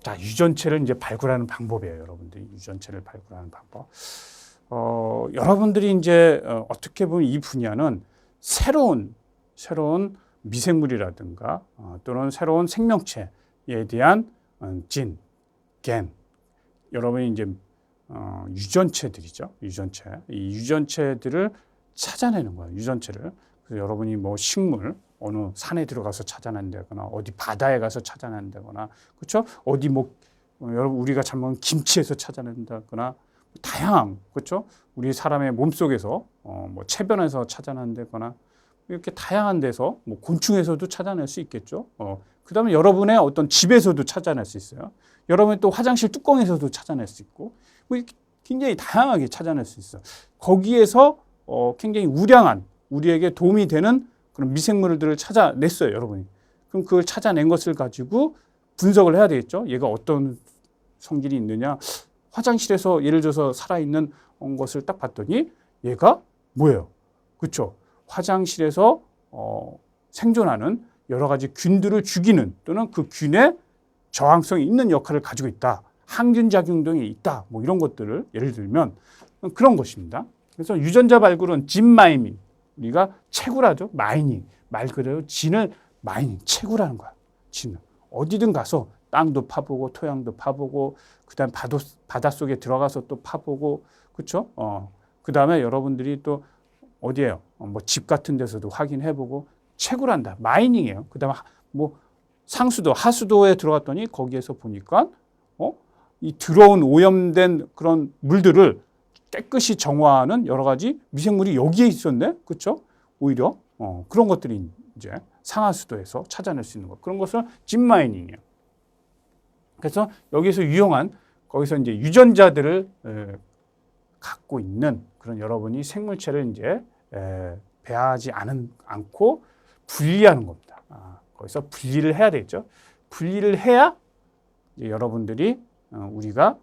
자, 유전체를 이제 발굴하는 방법이에요. 여러분들이 유전체를 발굴하는 방법. 여러분들이 이제 어떻게 보면 이 분야는 새로운 미생물이라든가 또는 새로운 생명체에 대한 진, 겐, 여러분이 이제 유전체들이죠. 유전체. 이 유전체들을 찾아내는 거예요. 유전체를. 그래서 여러분이 뭐 식물, 어느 산에 들어가서 찾아낸다거나 어디 바다에 가서 찾아낸다거나 그렇죠? 어디 뭐 여러분 우리가 잘 먹는 김치에서 찾아낸다거나 다양한 그렇죠? 우리 사람의 몸속에서 뭐 체변에서 찾아낸다거나 이렇게 다양한 데서 뭐 곤충에서도 찾아낼 수 있겠죠. 그다음에 여러분의 어떤 집에서도 찾아낼 수 있어요. 여러분의 또 화장실 뚜껑에서도 찾아낼 수 있고 뭐 이렇게 굉장히 다양하게 찾아낼 수 있어요. 거기에서 굉장히 우량한 우리에게 도움이 되는 그런 미생물들을 찾아냈어요, 여러분이. 그럼 그걸 찾아낸 것을 가지고 분석을 해야 되겠죠. 얘가 어떤 성질이 있느냐. 화장실에서 예를 들어서 살아있는 것을 딱 봤더니 얘가 뭐예요? 그렇죠. 화장실에서 생존하는 여러 가지 균들을 죽이는 또는 그 균의 저항성이 있는 역할을 가지고 있다. 항균 작용동이 있다. 뭐 이런 것들을 예를 들면 그런 것입니다. 그래서 유전자 발굴은 진 마이닝. 우리가 채굴하죠. 마이닝. 말 그대로 진을 마이닝, 채굴하는 거야. 진을. 어디든 가서 땅도 파보고 토양도 파보고 그다음 바닷속에 들어가서 또 파보고 그렇죠? 그다음에 여러분들이 또 어디에요? 뭐 집 같은 데서도 확인해보고 채굴한다. 마이닝이에요. 그다음에 뭐 상수도, 하수도에 들어갔더니 거기에서 보니까 이 들어온 오염된 그런 물들을 깨끗이 정화하는 여러 가지 미생물이 여기에 있었네, 그렇죠? 오히려 그런 것들이 이제 상하수도에서 찾아낼 수 있는 것, 그런 것을 짚마이닝이에요. 그래서 여기서 유용한 거기서 이제 유전자들을 갖고 있는 그런 여러분이 생물체를 이제 배하지 않고 분리하는 겁니다. 거기서 분리를 해야 되겠죠. 분리를 해야 이제 여러분들이 우리가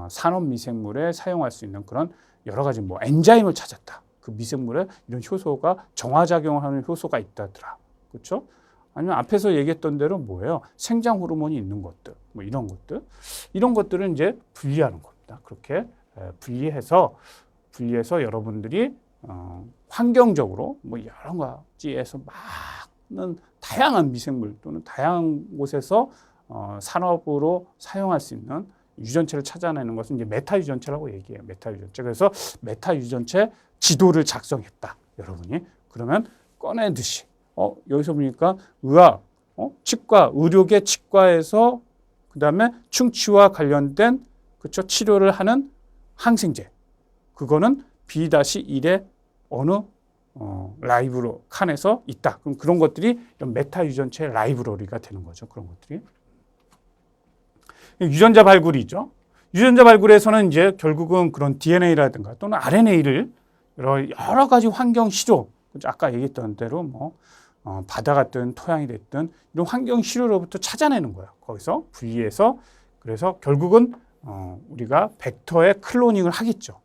산업 미생물에 사용할 수 있는 그런 여러 가지 뭐 엔자임을 찾았다. 그 미생물에 이런 효소가 정화작용을 하는 효소가 있다더라. 그렇죠? 아니면 앞에서 얘기했던 대로 뭐예요? 생장 호르몬이 있는 것들, 뭐 이런 것들은 이제 분리하는 겁니다. 그렇게 분리해서 여러분들이 환경적으로 뭐 여러 가지에서 많은 다양한 미생물 또는 다양한 곳에서 산업으로 사용할 수 있는 유전체를 찾아내는 것은 이제 메타 유전체라고 얘기해요. 메타 유전체. 그래서 메타 유전체 지도를 작성했다. 여러분이 그러면 꺼내듯이 여기서 보니까 의학, 치과, 의료계 치과에서 그다음에 충치와 관련된 그렇죠 치료를 하는 항생제. 그거는 B-1의 어느 라이브로 칸에서 있다. 그럼 그런 것들이 메타 유전체 라이브러리가 되는 거죠. 그런 것들이. 유전자 발굴이죠. 유전자 발굴에서는 이제 결국은 그런 DNA라든가 또는 RNA를 여러 가지 환경 시료, 아까 얘기했던 대로 뭐 바다 같든 토양이 됐든 이런 환경 시료로부터 찾아내는 거예요. 거기서 분리해서 그래서 결국은 우리가 벡터의 클로닝을 하겠죠.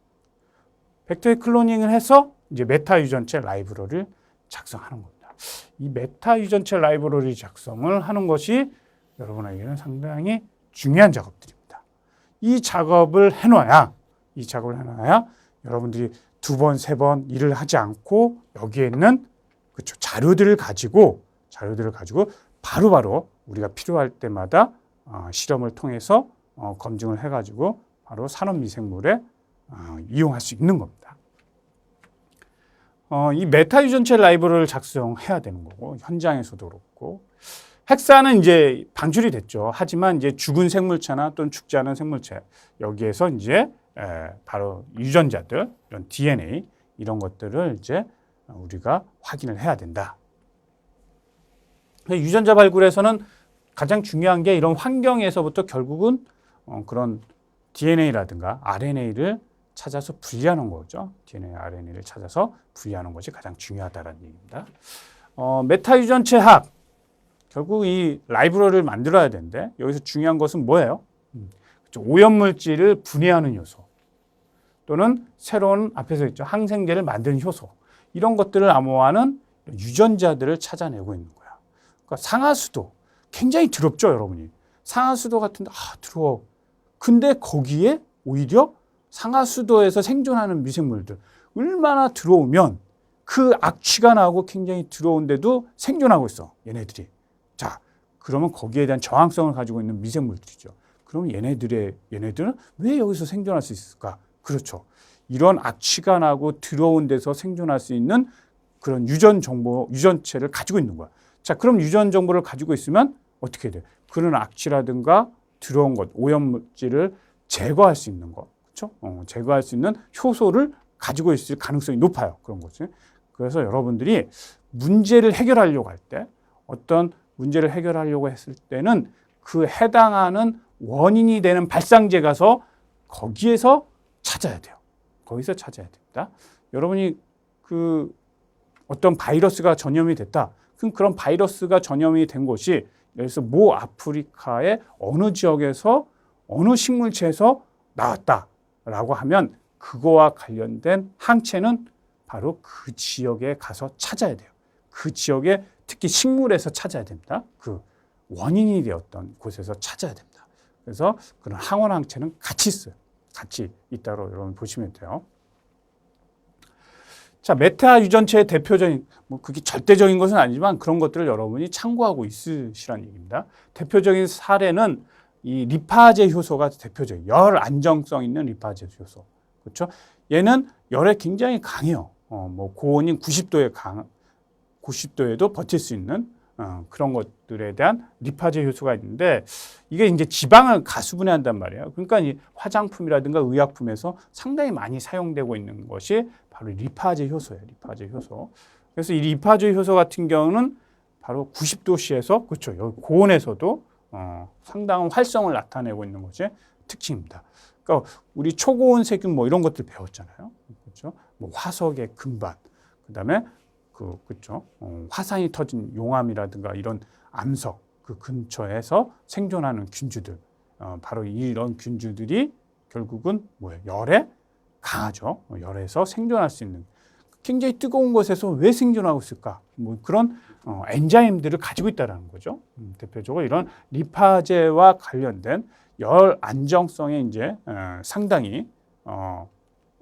벡터의 클로닝을 해서 이제 메타 유전체 라이브러리를 작성하는 겁니다. 이 메타 유전체 라이브러리 작성을 하는 것이 여러분에게는 상당히 중요한 작업들입니다. 이 작업을 해놔야 여러분들이 2번, 3번 일을 하지 않고 여기에 있는 그렇죠. 자료들을 가지고 바로바로 우리가 필요할 때마다 실험을 통해서 검증을 해가지고 바로 산업 미생물에 이용할 수 있는 겁니다. 이 메타 유전체 라이브러리를 작성해야 되는 거고 현장에서도 그렇고 핵산은 이제 방출이 됐죠. 하지만 이제 죽은 생물체나 또는 죽지 않은 생물체 여기에서 이제 바로 유전자들, 이런 DNA 이런 것들을 이제 우리가 확인을 해야 된다. 유전자 발굴에서는 가장 중요한 게 이런 환경에서부터 결국은 그런 DNA라든가 RNA를 찾아서 분리하는 거죠. DNA, RNA를 찾아서 분리하는 것이 가장 중요하다는 얘기입니다. 메타 유전체학 결국 이 라이브러리를 만들어야 되는데 여기서 중요한 것은 뭐예요? 오염물질을 분해하는 요소 또는 새로운 앞에서 있죠. 항생제를 만드는 효소 이런 것들을 암호화하는 유전자들을 찾아내고 있는 거야. 그러니까 상하수도 굉장히 더럽죠, 여러분이. 상하수도 같은데 들어와. 근데 거기에 오히려 상하수도에서 생존하는 미생물들 얼마나 들어오면 그 악취가 나고 굉장히 들어온데도 생존하고 있어, 얘네들이. 자, 그러면 거기에 대한 저항성을 가지고 있는 미생물들이죠. 그럼 얘네들은 왜 여기서 생존할 수 있을까? 그렇죠. 이런 악취가 나고 들어온 데서 생존할 수 있는 그런 유전체를 가지고 있는 거야. 자, 그럼 유전 정보를 가지고 있으면 어떻게 돼? 그런 악취라든가 들어온 것, 오염물질을 제거할 수 있는 것, 그렇죠? 제거할 수 있는 효소를 가지고 있을 가능성이 높아요. 그런 거지. 그래서 여러분들이 문제를 해결하려고 할 때, 어떤 문제를 해결하려고 했을 때는 그 해당하는 원인이 되는 발상지에 가서 거기에서 찾아야 돼요. 거기서 찾아야 됩니다. 여러분이 그 어떤 바이러스가 전염이 됐다. 그럼 그런 바이러스가 전염이 된 곳이 예를 들어서 모 아프리카의 어느 지역에서 어느 식물체에서 나왔다라고 하면 그거와 관련된 항체는 바로 그 지역에 가서 찾아야 돼요. 그 지역에 특히 식물에서 찾아야 됩니다. 그 원인이 되었던 곳에서 찾아야 됩니다. 그래서 그런 항원 항체는 같이 있어요. 같이 있다고 여러분 보시면 돼요. 자, 메타 유전체의 대표적인, 그게 절대적인 것은 아니지만 그런 것들을 여러분이 참고하고 있으시라는 얘기입니다. 대표적인 사례는 이 리파제 효소가 대표적인 열 안정성 있는 리파제 효소. 그렇죠? 얘는 열에 굉장히 강해요. 고온인 90도에도 버틸 수 있는 그런 것들에 대한 리파제 효소가 있는데 이게 이제 지방을 가수분해한단 말이에요. 그러니까 이 화장품이라든가 의약품에서 상당히 많이 사용되고 있는 것이 바로 리파제 효소예요. 리파제 효소. 그래서 이 리파제 효소 같은 경우는 바로 90도씨에서 그렇죠. 여기 고온에서도 상당한 활성을 나타내고 있는 것이 특징입니다. 그러니까 우리 초고온 세균 이런 것들 배웠잖아요. 그렇죠? 화석의 금반, 그다음에 그렇죠. 화산이 터진 용암이라든가 이런 암석 그 근처에서 생존하는 균주들, 바로 이런 균주들이 결국은 뭐예요? 열에 강하죠. 열에서 생존할 수 있는 굉장히 뜨거운 곳에서 왜 생존하고 있을까? 그런 엔자임들을 가지고 있다는 거죠. 대표적으로 이런 리파제와 관련된 열 안정성에 이제 상당히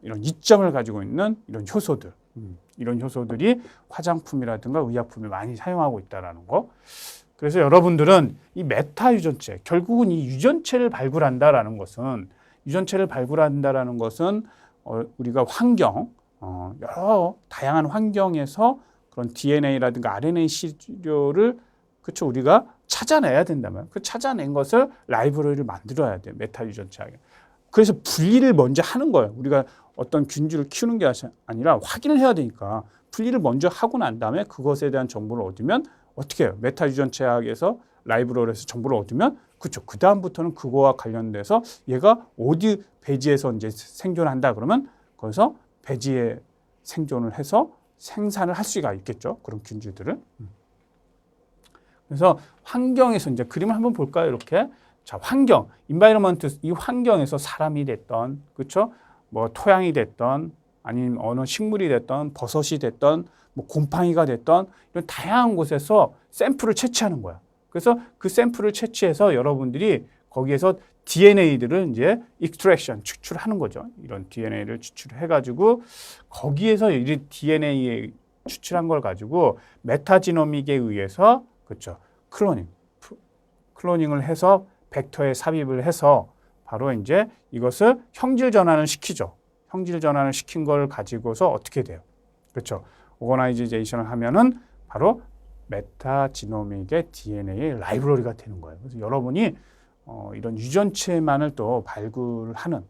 이런 이점을 가지고 있는 이런 효소들. 이런 효소들이 화장품이라든가 의약품에 많이 사용하고 있다는 거. 그래서 여러분들은 이 메타 유전체, 결국은 이 유전체를 발굴한다라는 것은 우리가 환경, 여러 다양한 환경에서 그런 DNA라든가 RNA 시료를 그렇죠 우리가 찾아내야 된다면 그 찾아낸 것을 라이브러리를 만들어야 돼요. 메타 유전체하게. 그래서 분리를 먼저 하는 거예요. 우리가 어떤 균주를 키우는 게 아니라 확인을 해야 되니까 분리를 먼저 하고 난 다음에 그것에 대한 정보를 얻으면 어떻게 해요? 메타 유전체학에서 라이브러리에서 정보를 얻으면 그렇죠. 그 다음부터는 그거와 관련돼서 얘가 어디 배지에서 이제 생존한다 그러면 거기서 배지에 생존을 해서 생산을 할 수가 있겠죠. 그런 균주들을. 그래서 환경에서 이제 그림을 한번 볼까요? 이렇게. 자, 환경, environment, 이 환경에서 사람이 됐던, 그렇죠? 토양이 됐던, 아니면 어느 식물이 됐던, 버섯이 됐던, 곰팡이가 됐던 이런 다양한 곳에서 샘플을 채취하는 거야. 그래서 그 샘플을 채취해서 여러분들이 거기에서 DNA들을 이제 extraction, 추출하는 거죠. 이런 DNA를 추출해가지고 거기에서 이 DNA 추출한 걸 가지고 메타지노믹에 의해서 그렇죠. 클로닝을 해서 벡터에 삽입을 해서 바로 이제 이것을 형질 전환을 시키죠. 형질 전환을 시킨 걸 가지고서 어떻게 돼요? 그렇죠. 오거나이제이션을 하면은 바로 메타지노믹의 DNA 라이브러리가 되는 거예요. 그래서 여러분이 이런 유전체만을 또 발굴하는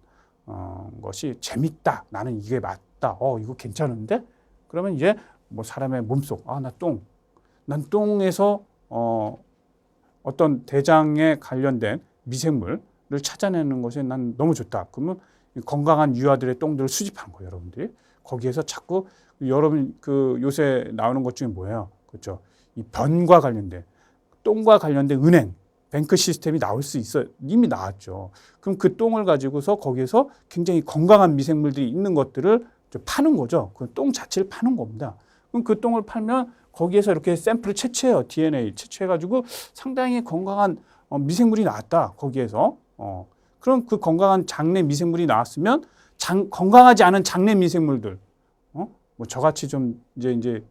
것이 재밌다. 나는 이게 맞다. 이거 괜찮은데? 그러면 이제 사람의 몸속, 난 똥에서 어떤 대장에 관련된 미생물을 찾아내는 것이 난 너무 좋다. 그러면 건강한 유아들의 똥들을 수집하는 거예요, 여러분들이. 거기에서 자꾸 여러분 요새 나오는 것 중에 뭐예요? 그렇죠. 이 변과 관련된 똥과 관련된 은행, 뱅크 시스템이 나올 수 있어요. 이미 나왔죠. 그럼 그 똥을 가지고서 거기에서 굉장히 건강한 미생물들이 있는 것들을 파는 거죠. 그 똥 자체를 파는 겁니다. 그럼 그 똥을 팔면 거기에서 이렇게 샘플을 채취해요. DNA 채취해가지고 상당히 건강한 미생물이 나왔다. 거기에서. 그럼 그 건강한 장내 미생물이 나왔으면 건강하지 않은 장내 미생물들, 뭐 저같이 좀 이제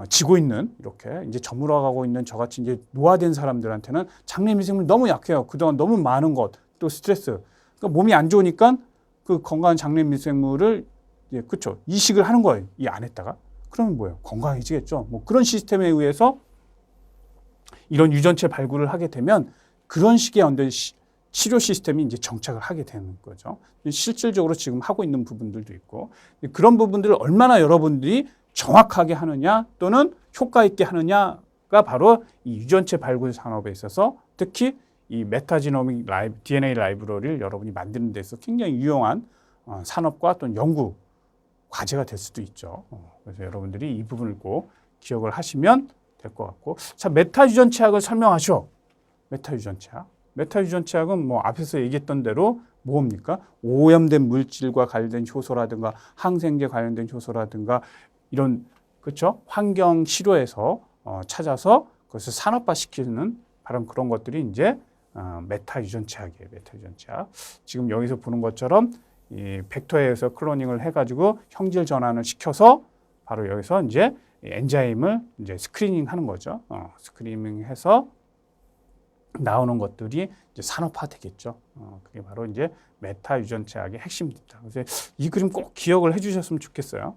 지고 있는 이렇게 이제 저물어가고 있는 저같이 이제 노화된 사람들한테는 장내 미생물이 너무 약해요. 그동안 너무 많은 것, 또 스트레스. 그러니까 몸이 안 좋으니까 그 건강한 장내 미생물을 그렇죠. 이식을 하는 거예요. 이 안에다가. 그러면 뭐예요? 건강해지겠죠. 뭐 그런 시스템에 의해서 이런 유전체 발굴을 하게 되면 그런 식의 치료 시스템이 이제 정착을 하게 되는 거죠. 실질적으로 지금 하고 있는 부분들도 있고 그런 부분들을 얼마나 여러분들이 정확하게 하느냐 또는 효과 있게 하느냐가 바로 이 유전체 발굴 산업에 있어서 특히 이 메타지노믹 DNA 라이브러리를 여러분이 만드는 데 있어서 굉장히 유용한 산업과 또는 연구 과제가 될 수도 있죠. 그래서 여러분들이 이 부분을 꼭 기억을 하시면 될 것 같고 자 메타 유전체학을 설명하죠. 메타 유전체학. 메타 유전체학은 뭐 앞에서 얘기했던 대로 뭡니까? 오염된 물질과 관련된 효소라든가 항생제 관련된 효소라든가 이런 그렇죠? 환경 치료에서 찾아서 그것을 산업화시키는 바로 그런 것들이 이제 메타 유전체학이에요. 메타 유전체학. 지금 여기서 보는 것처럼 이 벡터에 의해서 클로닝을 해가지고 형질 전환을 시켜서 바로 여기서 이제 엔자임을 이제 스크리닝하는 거죠. 스크리닝해서 나오는 것들이 이제 산업화되겠죠. 그게 바로 이제 메타 유전체학의 핵심입니다. 그래서 이 그림 꼭 기억을 해주셨으면 좋겠어요.